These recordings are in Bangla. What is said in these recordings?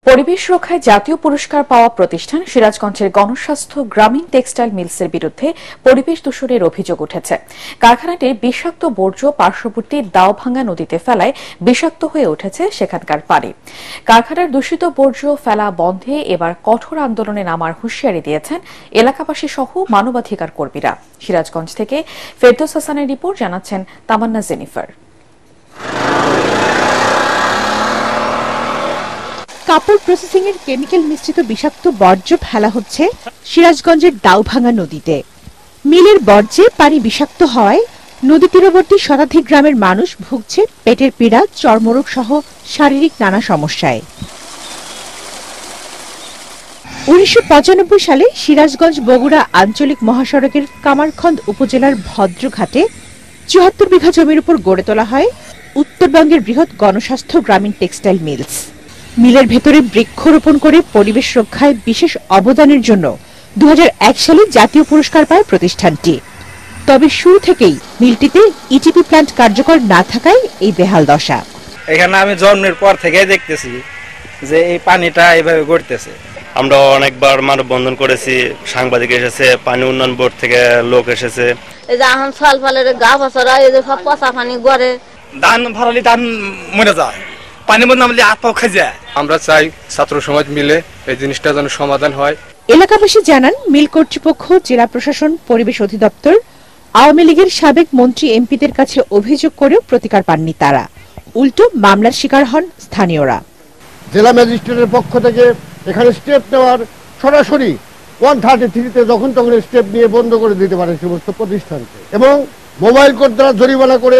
পরিবেশ রক্ষায় জাতীয় পুরস্কার পাওয়া প্রতিষ্ঠান সিরাজগঞ্জের গণস্বাস্থ্য গ্রামীণ টেক্সটাইল মিলসের বিরুদ্ধে পরিবেশ দূষণের অভিযোগ উঠেছে। কারখানাটির বিষাক্ত বর্জ্য পার্শ্ববর্তী দাওভাঙ্গা নদীতে ফেলায় বিষাক্ত হয়ে উঠেছে সেখানকার পানি। কারখানার দূষিত বর্জ্য ফেলা বন্ধে এবার কঠোর আন্দোলনে নামার হুঁশিয়ারি দিয়েছেন এলাকাবাসী সহ মানবাধিকার কর্মীরা। সিরাজগঞ্জ থেকে ফেরদৌস হাসানের রিপোর্ট, জানাচ্ছেন তামান্না জেনিফার। কাপড় প্রসেসিং এর কেমিক্যাল মিশ্রিত বিষাক্ত বর্জ্য ফেলা হচ্ছে সিরাজগঞ্জের দাওভাঙ্গা নদীতে। মিলের বর্জ্যে পানি বিষাক্ত হওয়ায় নদী তীরবর্তী শতাধিক গ্রামের মানুষ ভুগছে পেটের পীড়া, চর্মরোগ সহ শারীরিক নানা সমস্যায়। 1995 সালে সিরাজগঞ্জ বগুড়া আঞ্চলিক মহাসড়কের কামারখন্দ উপজেলার ভদ্রঘাটে 74 বিঘা জমির উপর গড়ে তোলা হয় উত্তরবঙ্গের বৃহৎ গণস্বাস্থ্য গ্রামীণ টেক্সটাইল মিলস। মিলের ভেতরে বৃক্ষরোপণ করে পরিবেশ রক্ষায় বিশেষ অবদানের জন্য 2001 সালে জাতীয় পুরস্কার পায় প্রতিষ্ঠানটি। তবে শুরু থেকেই মিলটিতে ইটিপি প্ল্যান্ট কার্যকর না থাকায় এই বেহাল দশা। এখানে আমি জন্মের পর থেকেই দেখতেছি যে এই পানিটা এইভাবে গড়তেছে। আমরা অনেকবার মানববন্ধন করেছি, সাংবাদিক এসেছে, পানি উন্নয়ন বোর্ড থেকে লোক এসেছে। এই যে এখন সাল ফালের গা বছরা এই যে সব পচা পানি গড়ে, ধান ভরালি ধান মরে যায়, পানি মধ্যে নামলে আত্মা খেয়ে যায়। আমরা চাই ছাত্র সমাজ মিলে এই জিনিসটা যেন সমাধান হয়। এলাকাবাসী জানান, মিল কর্তৃপক্ষ, জেলা প্রশাসন, পরিবেশ অধিদপ্তর, আওয়ামী লীগের সাবেক মন্ত্রী এমপিদের কাছে অভিযোগ করেও প্রতিকার পাননি তারা। উল্টো মামলার শিকার হন স্থানীয়রা। জেলা ম্যাজিস্ট্রেটের পক্ষ থেকে এখানে স্টেপ নেওয়ার সরাসরি 133-তে যখন তখন স্টেপ নিয়ে বন্ধ করে দিতে পারে সমস্ত প্রতিষ্ঠানকে, এবং মোবাইল কোর্ট দ্বারা জরিমানা করে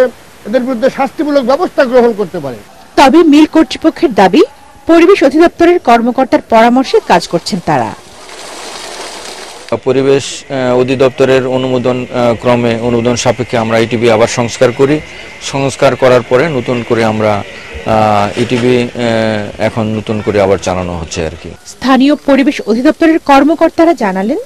এদের বিরুদ্ধে শাস্তিমূলক ব্যবস্থা গ্রহণ করতে পারে। তবে মিল কর্তৃপক্ষের দাবি, পরিবেশ অধিদপ্তরের কর্মকর্তার পরামর্শে কাজ করছেন তারা। পরিবেশ অধিদপ্তরের অনুমোদন ক্রমে, অনুমোদন সাপেক্ষে আমরা ইটিভি আবার সংস্কার করি। সংস্কার করার পরে নতুন করে আমরা ইটিভি এখন নতুন করে আবার চালানো হচ্ছে আর কি। স্থানীয় পরিবেশ অধিদপ্তরের কর্মকর্তারা জানালেন,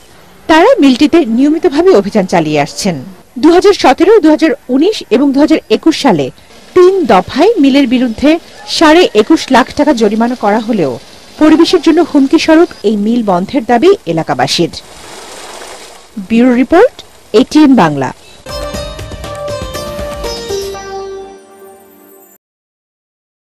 তারা মিলটিতে নিয়মিতভাবে অভিযান চালিয়ে আসছেন। 2017, 2019 এবং 2021 সালে 3 দফায় মিলের বিরুদ্ধে 21.5 লাখ টাকা জরিমানা করা হলেও পরিবেশের জন্য হুমকি স্বরূপ এই মিল বন্ধের দাবি এলাকাবাসীর। Bureau report, ATN Bangla.